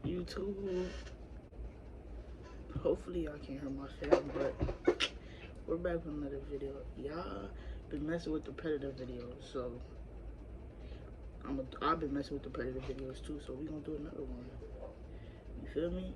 YouTube. Hopefully y'all can hear my fam, but we're back with another video. Y'all been messing with the Predator videos, so I've been messing with the Predator videos too, so we gonna do another one. You feel me?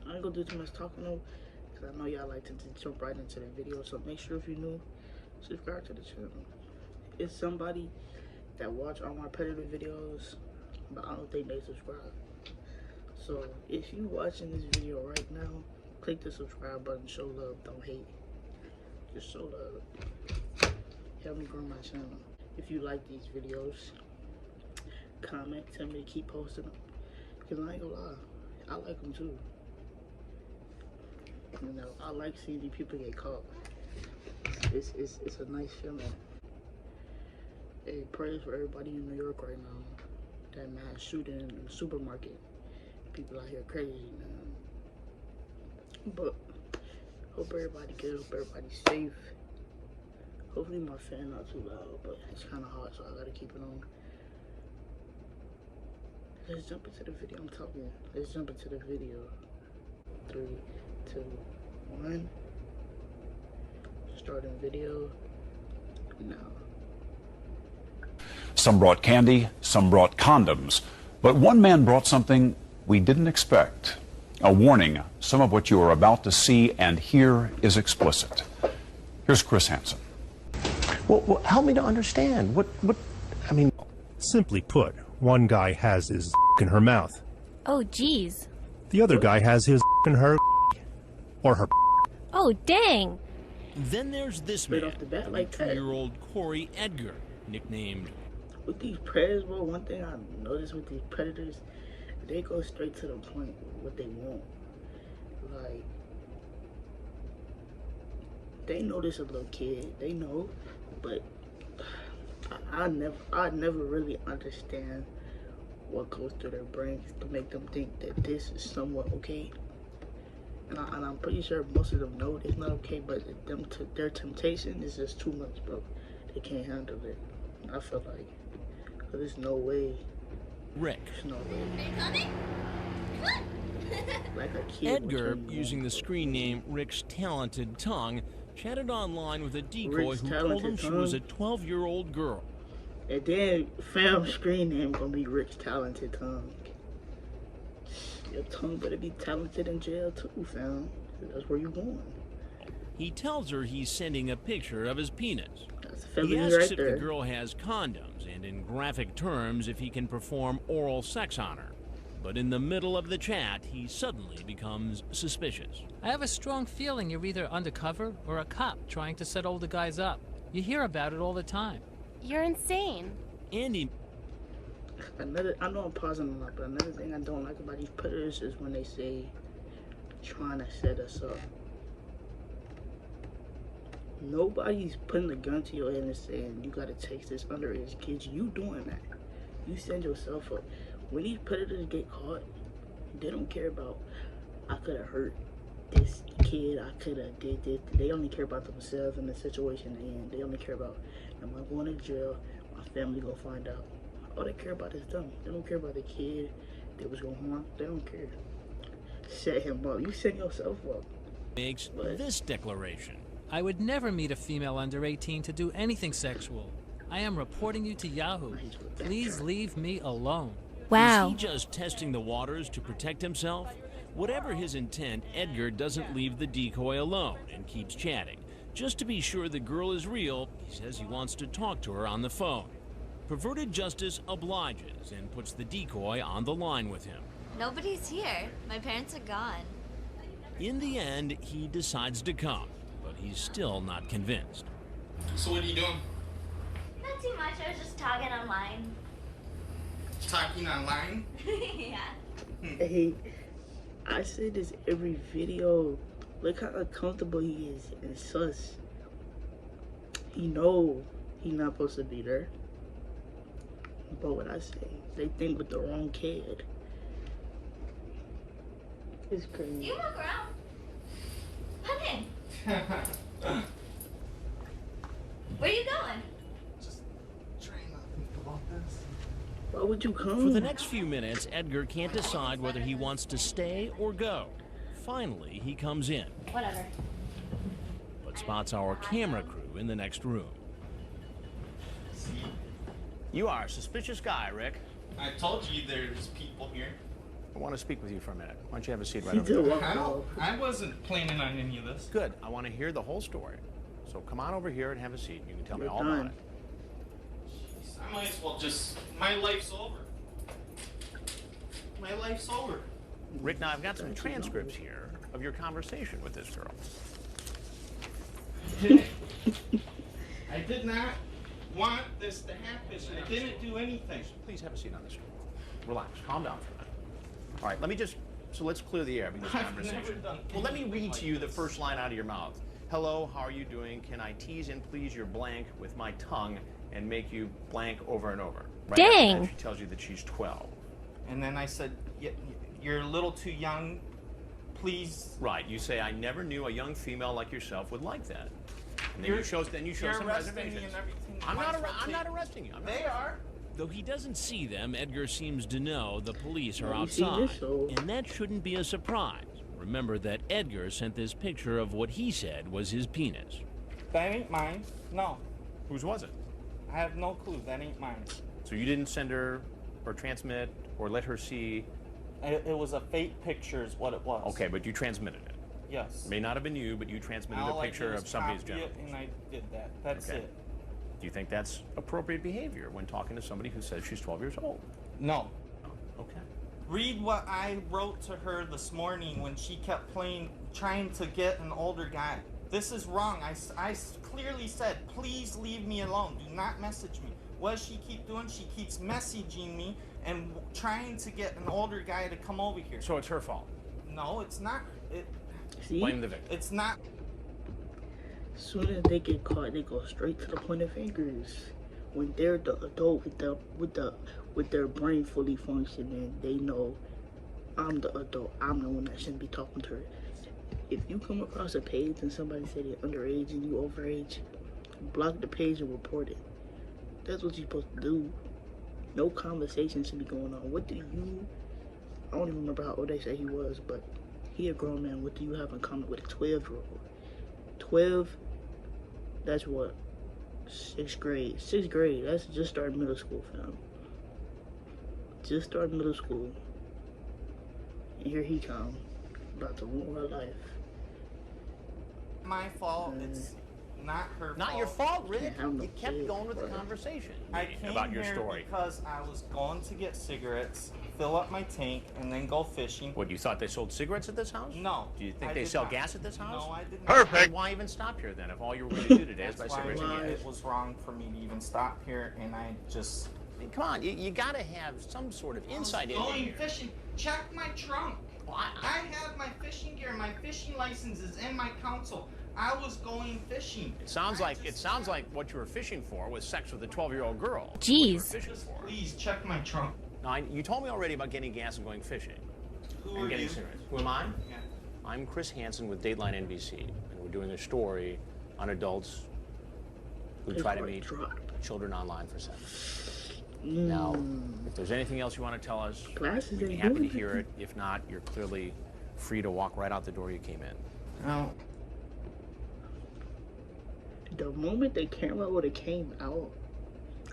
I ain't gonna do too much talking though, because I know y'all like to jump right into the video, so make sure if you're new, subscribe to the channel. It's somebody that watch all my Predator videos, but I don't think they subscribe. So if you watching this video right now, click the subscribe button, show love, don't hate. Just show love. Help me grow my channel. If you like these videos, comment, tell me to keep posting them. Because I ain't gonna lie, I like them too. You know, I like seeing these people get caught. It's a nice feeling. Hey, prayers for everybody in New York right now. That mass shooting in the supermarket. People out here crazy, man. But hope everybody good, hope everybody's safe. Hopefully my fan not too loud, but it's kind of hot, so I gotta keep it on. Let's jump into the video. I'm talking. Let's jump into the video. 3, 2, 1. Starting video now. Some brought candy, some brought condoms, but one man brought something we didn't expect. A warning, some of what you are about to see and hear is explicit. Here's Chris Hansen. Well, help me to understand. I mean... Simply put, one guy has his in her mouth. Oh, geez. The other guy has his in her or her. Oh, dang. Then there's this Right man, off the bat, like that. 22-year-old Corey Edgar, nicknamed... With these predators, bro, one thing I noticed with these predators, they go straight to the point with what they want. Like, they know this a little kid, they know, but I never really understand what goes through their brains to make them think that this is somewhat okay. And I'm pretty sure most of them know it's not okay, but their temptation is just too much, bro. They can't handle it. I feel like, there's no way. Rick. There's no way. Like a kid Edgar, using the screen name Rick's Talented Tongue, chatted online with a decoy Rick's who told him Talented she was a Tongue? 12-year-old girl. And then fam screen name gonna be Rick's Talented Tongue. Your tongue better be talented in jail too, fam. That's where you going. He tells her he's sending a picture of his penis. That's a He felony asks right if there. the girl has condoms and, in graphic terms, if he can perform oral sex on her. But in the middle of the chat, he suddenly becomes suspicious. I have a strong feeling you're either undercover or a cop trying to set older guys up. You hear about it all the time. You're insane. Andy I know I'm pausing a lot, but another thing I don't like about these predators is when they say trying to set us up. Nobody's putting a gun to your head and saying you gotta take this underage kids. You doing that. You send yourself up. When these predators get caught, they don't care about I could have hurt this kid, I could have did this. They only care about themselves and the situation they're in. They only care about, am I going to jail? My family gonna find out. All they care about is them. They don't care about the kid that was gonna harm. They don't care. Set him up. You set yourself up. makes this declaration. I would never meet a female under 18 to do anything sexual. I am reporting you to Yahoo. Please leave me alone. Wow. Is he just testing the waters to protect himself? Whatever his intent, Edgar doesn't leave the decoy alone and keeps chatting. Just to be sure the girl is real, he says he wants to talk to her on the phone. Perverted Justice obliges and puts the decoy on the line with him. Nobody's here. My parents are gone. In the end, he decides to come, but he's still not convinced. So what are you doing? Not too much. I was just talking online. Talking online? Yeah. Hey, I say this every video. Look how uncomfortable he is and sus. He know he not supposed to be there. But what I say, they think with the wrong kid. It's crazy. You look around. Honey. Where you going? Just trying not to think about this. Why would you come? For the next few minutes, Edgar can't decide whether he wants to stay or go. Finally, he comes in, Whatever. but spots our camera crew in the next room. You are a suspicious guy, Rick. I told you there's people here. I want to speak with you for a minute. Why don't you have a seat right He over did there? walk off. I wasn't planning on any of this. Good. I want to hear the whole story. So come on over here and have a seat. You can tell me You're all about done. it. I might as well just. My life's over. My life's over. Rick, now I've got some transcripts here of your conversation with this girl. I did not want this to happen. I didn't do anything. Please have a seat on this stool. Relax. Calm down for a minute. All right, let's clear the air with this I've conversation. never done Well, let me anything read to like you the this. first line out of your mouth. Hello, how are you doing? Can I tease and please your blank with my tongue and make you blank over and over? Right after Dang. that, she tells you that she's 12. And then I said, "You're a little too young. Please." Right, you say, I never knew a young female like yourself would like that. And then You're- you show some You're arresting me reservations. and everything. I'm Might not, as well I'm not take- arresting you. I'm not They arresting are. Though he doesn't see them, Edgar seems to know the police are Well, you see outside. this, so- And that shouldn't be a surprise. Remember that Edgar sent this picture of what he said was his penis. That ain't mine. No, you. Whose was it? I have no clue. That ain't mine. So you didn't send her or transmit or let her see. It was a fake picture, is what it was. Okay, but you transmitted it. Yes. May not have been you, but you transmitted All a I picture did of was somebody's copy genital. it, and I did that. That's Okay. it. Do you think that's appropriate behavior when talking to somebody who says she's 12 years old? No. Okay. Read what I wrote to her this morning when she kept trying to get an older guy. This is wrong. I clearly said, please leave me alone. Do not message me. What does she keep doing? She keeps messaging me and trying to get an older guy to come over here. So it's her fault. No, it's not. See? Blame the victim. It's not. As soon as they get caught, they go straight to the point of fingers. When they're the adult with their brain fully functioning, they know I'm the adult. I'm the one that shouldn't be talking to her. If you come across a page and somebody said they're underage and you overage, block the page and report it. That's what you're supposed to do. No conversation should be going on. What do you? I don't even remember how old they say he was, but he a grown man. What do you have in common with a 12-year-old? 12, that's what? 6th grade. 6th grade, that's just starting middle school, fam. Just starting middle school. And here he come, about to ruin her life. My fault. It's not her fault. Not your fault, Rick. have no You kept kid, going with the bro. conversation I came about your here story. because I was going to get cigarettes, fill up my tank, and then go fishing. What, you thought they sold cigarettes at this house? No. Do you think I they did sell not. gas at this house? No, I did not. Perfect. Then why even stop here then if all you were going to do today is buy That's why cigarettes and gas? it was wrong for me to even stop here, and I just... I mean, come on, you got to have some sort of insight into going here. fishing. Check my trunk. Well, I have my fishing gear. My fishing license is in my console. I was going fishing. It sounds like what you were fishing for was sex with a 12-year-old girl. Jeez. Fishing for. Please check my trunk. Now, you told me already about getting gas and going fishing. Who and are getting you? cigarettes. Who am I? Yeah. I'm Chris Hansen with Dateline NBC, and we're doing a story on adults who try to meet children online for sex. Now, if there's anything else you want to tell us, Glasses we'd be ain't happy to doing hear it. If not, you're clearly free to walk right out the door you came in. No. The moment the camera would have came out,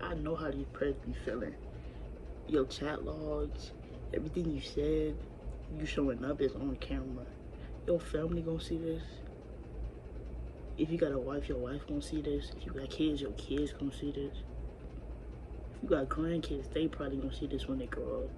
I know how these press be feeling. Your chat logs, everything you said, you showing up is on camera. Your family gonna see this. If you got a wife, your wife gonna see this. If you got kids, your kids gonna see this. If you got grandkids, they probably gonna see this when they grow up.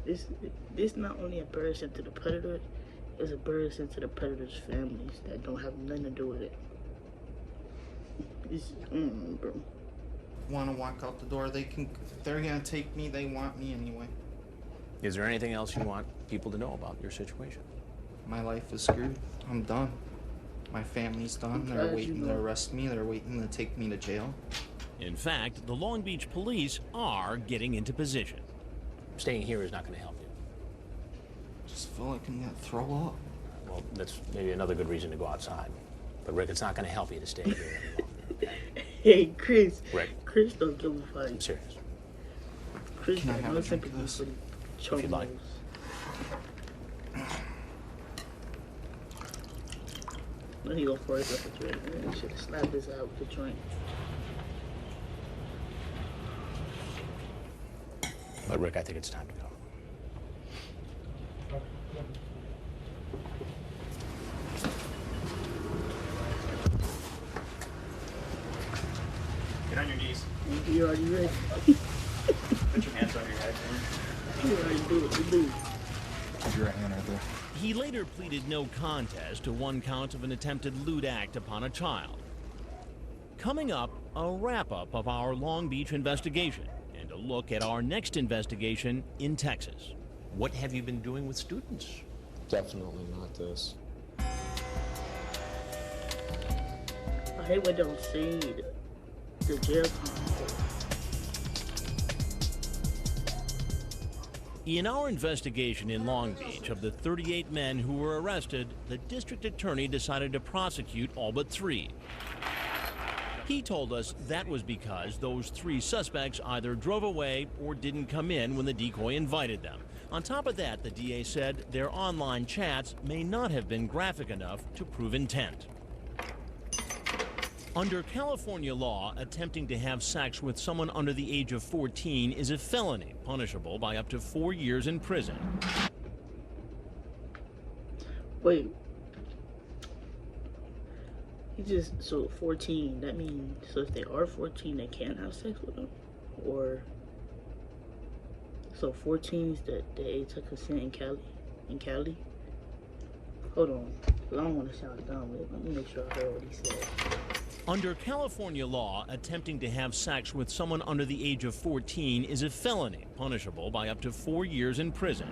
This not only embarrassing to the predator, it's embarrassing to the predator's families that don't have nothing to do with it. This bro. Want to walk out the door? They can. They're gonna take me. They want me anyway. Is there anything else you want people to know about your situation? My life is screwed. I'm done. My family's done. They're waiting to arrest me. They're waiting to take me to jail. In fact, the Long Beach police are getting into position. Staying here is not going to help you. Just feel like I'm gonna throw up. Well, that's maybe another good reason to go outside. But Rick, it's not going to help you to stay here any longer. Hey, Chris. Rick. Chris don't give a fuck. I'm serious. Chris Can I got have no a drink of sympathy this? for the If you'd like. Then he go for it with a drink. Man, he should have slapped this out with the joint. But Rick, I think it's time to go. Get on your knees. You already ready? Put your hands on your head. You already do it. You do. Have your hand right there. He later pleaded no contest to one count of an attempted lewd act upon a child. Coming up, a wrap-up of our Long Beach investigation and a look at our next investigation in Texas. What have you been doing with students? Definitely not this. I hate when they don't say the jail time. In our investigation in Long Beach of the 38 men who were arrested, the district attorney decided to prosecute all but 3. He told us that was because those 3 suspects either drove away or didn't come in when the decoy invited them. On top of that, the DA said their online chats may not have been graphic enough to prove intent. Under California law, attempting to have sex with someone under the age of 14 is a felony, punishable by up to 4 years in prison. Wait. So 14, that means, so if they are 14, they can't have sex with them? Or, so 14 is the age of consent in Cali? Hold on, I don't want to sound dumb. Let me make sure I heard what he said. Under California law, attempting to have sex with someone under the age of 14 is a felony, punishable by up to 4 years in prison.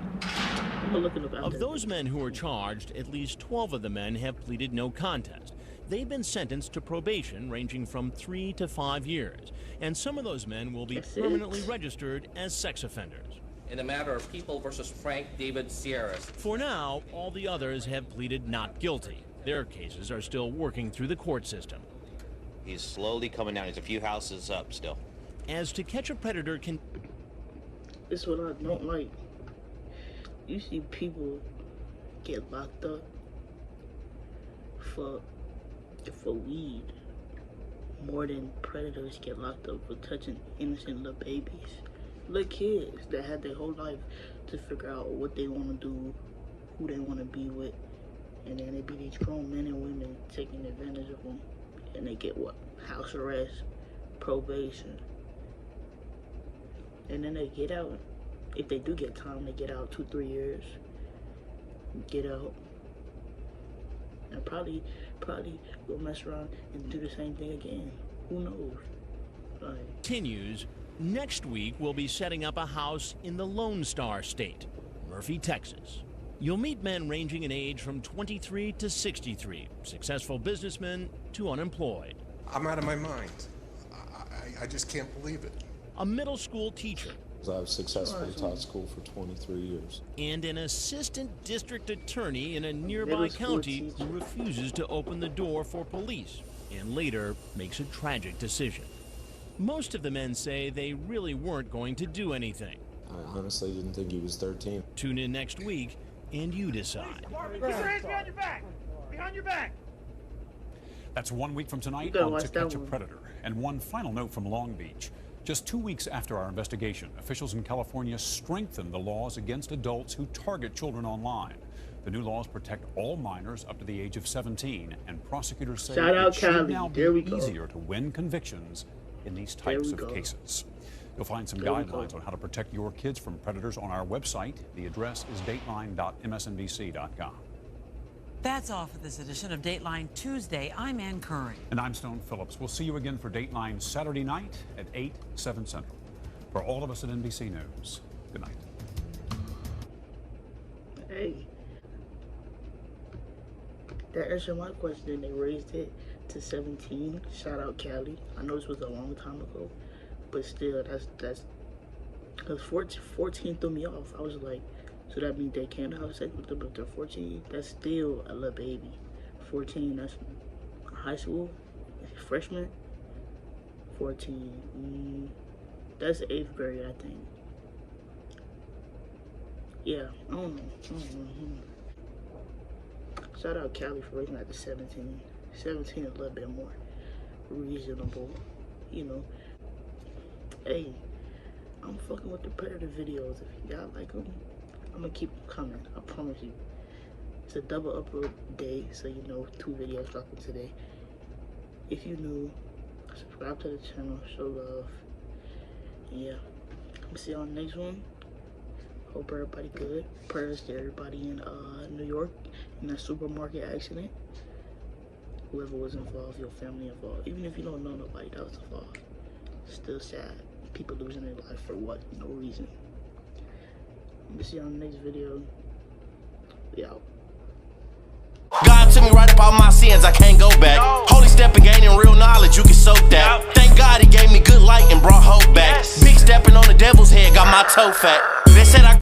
Of those men who are charged, at least 12 of the men have pleaded no contest. They've been sentenced to probation ranging from 3 to 5 years, and some of those men will be permanently registered as sex offenders. In the matter of People versus Frank David Sierras. For now, all the others have pleaded not guilty. Their cases are still working through the court system. He's slowly coming down. He's a few houses up still. As To Catch a Predator can... This is what I don't like. You see people get locked up for weed more than predators get locked up for touching innocent little babies. Little kids that had their whole life to figure out what they want to do, who they want to be with, and then they be these grown men and women taking advantage of them. And they get what? House arrest, probation. And then they get out. If they do get time, they get out 2-3 years. Get out. And probably go mess around and do the same thing again. Who knows? Continues. Next week, we'll be setting up a house in the Lone Star State, Murphy, Texas. You'll meet men ranging in age from 23 to 63, successful businessmen to unemployed. I'm out of my mind. I just can't believe it. A middle school teacher. I've successfully taught school for 23 years. And an assistant district attorney in a nearby county who refuses to open the door for police and later makes a tragic decision. Most of the men say they really weren't going to do anything. I honestly didn't think he was 13. Tune in next week and you decide. Keep your hands behind your back. Behind your back. That's 1 week from tonight on To Catch a Predator. And one final note from Long Beach. Just 2 weeks after our investigation, officials in California strengthened the laws against adults who target children online. The new laws protect all minors up to the age of 17, and prosecutors say it should now be easier to win convictions in these types of cases. You'll find some guidelines on how to protect your kids from predators on our website. The address is dateline.msnbc.com. That's all for this edition of Dateline Tuesday. I'm Ann Curry. And I'm Stone Phillips. We'll see you again for Dateline Saturday night at 8, 7 Central. For all of us at NBC News, good night. Hey, that answered my question. They raised it to 17. Shout out Cali. I know this was a long time ago, but still, that's because 14 threw me off. I was like, so that means they can't have sex with them if they're 14? That's still a little baby. 14, that's high school, freshman. 14. That's 8th grade, I think. Yeah, I don't know. Shout out Cali for raising that to 17. 17 is a little bit more reasonable, you know. Hey, I'm fucking with the Predator videos. If y'all like them, I'm gonna keep them coming. I promise you. It's a double upload day, so you know 2 videos dropping today. If you new, subscribe to the channel, show love. Yeah, I'm see you on the next one. Hope everybody good. Prayers to everybody in New York in that supermarket accident. Whoever was involved, your family involved. Even if you don't know nobody that was involved. Still sad. People losing their life for what? No reason. I'm gonna see you on the next video. We out. God took me right up all my sins, I can't go back. Holy step and gaining real knowledge, you can soak that. Thank God he gave me good light and brought hope back. Big stepping on the devil's head, got my toe fat. They said I